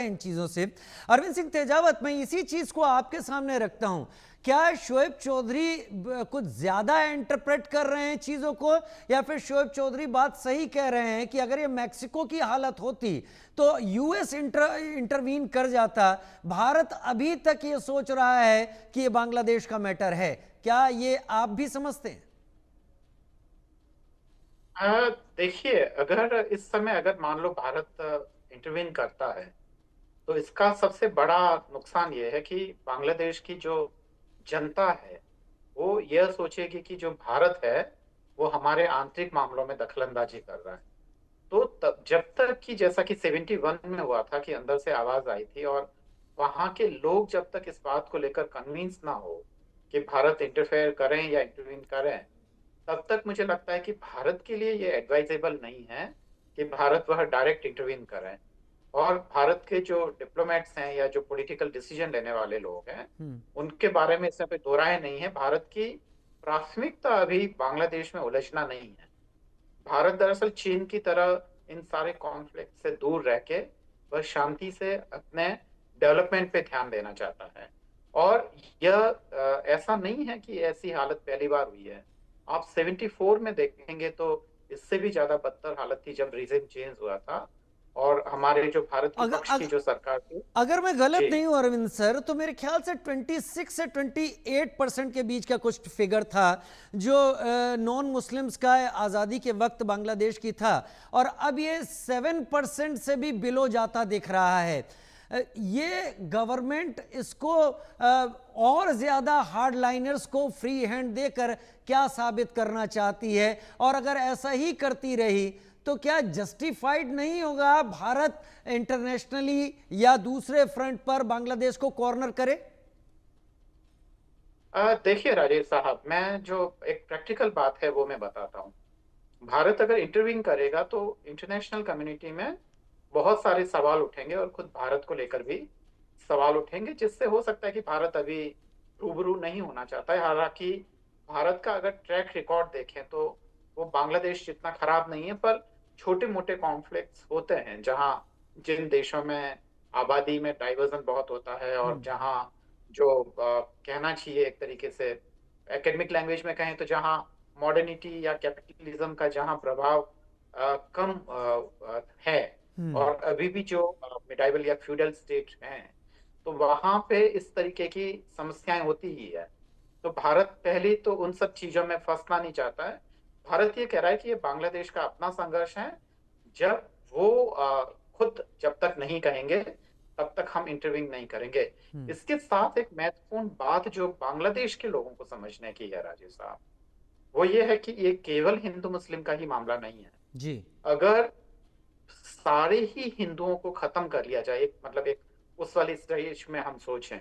इन चीजों से। अरविंद सिंह तेजावत, मैं इसी चीज को आपके सामने रखता हूं। क्या शोएब चौधरी कुछ ज्यादा इंटरप्रेट कर रहे हैं चीजों को, या फिर शोएब चौधरी बात सही कह रहे हैं कि अगर ये मैक्सिको की हालत होती तो यूएस इंटरवीन कर जाता? भारत अभी तक ये सोच रहा है कि ये बांग्लादेश का मैटर है। क्या ये आप भी समझते हैं? देखिए, अगर इस समय अगर मान लो भारत इंटरवीन करता है तो इसका सबसे बड़ा नुकसान ये है कि बांग्लादेश की जो जनता है वो यह सोचेगी कि जो भारत है वो हमारे आंतरिक मामलों में दखलंदाजी कर रहा है। तो तब जब तक कि जैसा कि 71 में हुआ था कि अंदर से आवाज आई थी और वहां के लोग जब तक इस बात को लेकर कन्विंस ना हो कि भारत इंटरफेयर करें या इंटरवीन करें, तब तक मुझे लगता है कि भारत के लिए ये एडवाइजेबल नहीं है कि भारत वह डायरेक्ट इंटरवीन करें। और भारत के जो डिप्लोमेट्स हैं या जो पॉलिटिकल डिसीजन लेने वाले लोग हैं उनके बारे में इसमें कोई दो राय नहीं है। भारत की प्राथमिकता अभी बांग्लादेश में उलझना नहीं है। भारत दरअसल चीन की तरह इन सारे कॉन्फ्लिक्ट से दूर रह के वह शांति से अपने डेवलपमेंट पे ध्यान देना चाहता है। और यह ऐसा नहीं है कि ऐसी हालत पहली बार हुई है। आप 74 में देखेंगे तो इससे भी ज्यादा बदतर हालत थी जब रीजन चेंज हुआ था और हमारे जो भारत की अगर पक्ष की अगर जो सरकार थी। अगर मैं गलत जी। नहीं हूं अरविंद सर, तो मेरे ख्याल से 26 से 28% के बीच का कुछ फिगर था जो नॉन मुस्लिम्स का आज़ादी के वक्त बांग्लादेश की था, और अब ये 7% से भी बिलो जाता दिख रहा है। ये गवर्नमेंट इसको और ज्यादा हार्डलाइनर्स को फ्री हैंड देकर क्या साबित करना चाहती है? और अगर ऐसा ही करती रही तो क्या जस्टिफाइड नहीं होगा भारत इंटरनेशनली या दूसरे फ्रंट पर बांग्लादेश को कॉर्नर करे? देखिए राजेश साहब, मैं जो एक प्रैक्टिकल बात है वो मैं बताता हूँ। भारत अगर इंटरवीन करेगा तो इंटरनेशनल कम्युनिटी में बहुत सारे सवाल उठेंगे और खुद भारत को लेकर भी सवाल उठेंगे, जिससे हो सकता है कि भारत अभी रूबरू नहीं होना चाहता है। हालांकि भारत का अगर ट्रैक रिकॉर्ड देखें तो वो बांग्लादेश जितना खराब नहीं है, पर छोटे मोटे कॉन्फ्लिक्ट्स होते हैं जहां जिन देशों में आबादी में डाइवर्जन बहुत होता है और जहां जो कहना चाहिए एक तरीके से एकेडमिक लैंग्वेज में कहें तो जहां मॉडर्निटी या कैपिटलिज्म का जहां प्रभाव कम है और अभी भी जो मिडाइवल या फ्यूडल स्टेट हैं, तो वहां पे इस तरीके की समस्याएं होती ही है। तो भारत पहले तो उन सब चीजों में फंसना नहीं चाहता है। भारत ये कह रहा है कि ये बांग्लादेश का अपना संघर्ष है। जब वो खुद जब तक नहीं कहेंगे तब तक हम इंटरवीन नहीं करेंगे। इसके साथ एक महत्वपूर्ण बात जो बांग्लादेश के लोगों को समझने की है राजेश साहब, वो ये है कि ये केवल हिंदू मुस्लिम का ही मामला नहीं है। जी। अगर सारे ही हिंदुओं को खत्म कर लिया जाए, एक मतलब एक उस वाली स्टेज में हम सोचें,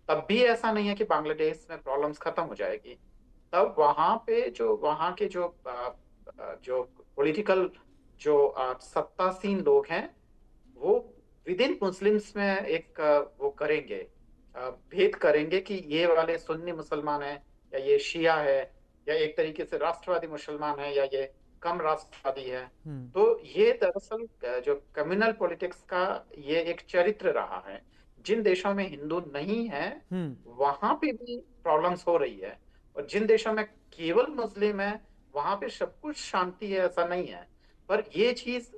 तब भी ऐसा नहीं है कि बांग्लादेश में प्रॉब्लम्स खत्म हो जाएगी। तब वहां पे जो वहां के जो पॉलिटिकल जो सत्तासीन लोग हैं वो विद इन मुस्लिम्स में एक वो करेंगे, भेद करेंगे कि ये वाले सुन्नी मुसलमान हैं या ये शिया है या एक तरीके से राष्ट्रवादी मुसलमान है या ये कम राष्ट्रवादी है। तो ये दरअसल जो कम्युनल पॉलिटिक्स का ये एक चरित्र रहा है। जिन देशों में हिंदू नहीं है वहां पे भी प्रॉब्लम्स हो रही है, और जिन देशों में केवल मुस्लिम है वहां पे सब कुछ शांति है, ऐसा नहीं है। पर ये चीज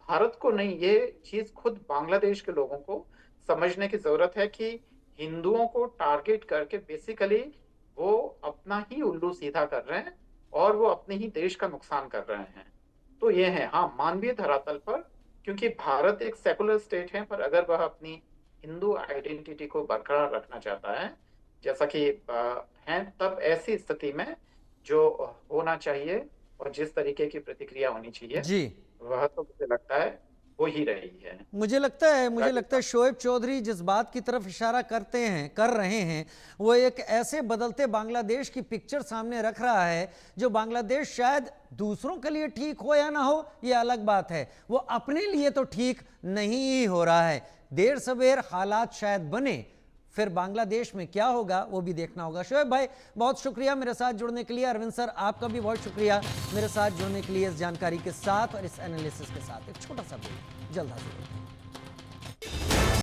भारत को नहीं, ये चीज खुद बांग्लादेश के लोगों को समझने की जरूरत है कि हिंदुओं को टारगेट करके बेसिकली वो अपना ही उल्लू सीधा कर रहे हैं और वो अपने ही देश का नुकसान कर रहे हैं। तो ये है, हाँ, मानवीय धरातल पर, क्योंकि भारत एक सेकुलर स्टेट है, पर अगर वह अपनी हिंदू आइडेंटिटी को बरकरार रखना चाहता है जैसा कि है, तब ऐसी स्थिति में जो होना चाहिए और जिस तरीके की प्रतिक्रिया होनी चाहिए जी। वह तो मुझे लगता है हो ही रही है। मुझे लगता है शोएब चौधरी जिस बात की तरफ इशारा कर रहे हैं, वो एक ऐसे बदलते बांग्लादेश की पिक्चर सामने रख रहा है जो बांग्लादेश शायद दूसरों के लिए ठीक हो या ना हो, ये अलग बात है, वो अपने लिए तो ठीक नहीं ही हो रहा है। देर सवेर हालात शायद बने, फिर बांग्लादेश में क्या होगा वो भी देखना होगा। शोएब भाई, बहुत शुक्रिया मेरे साथ जुड़ने के लिए। अरविंद सर, आपका भी बहुत शुक्रिया मेरे साथ जुड़ने के लिए इस जानकारी के साथ और इस एनालिसिस के साथ। एक छोटा सा ब्रेक, जल्द हाजिर होगा।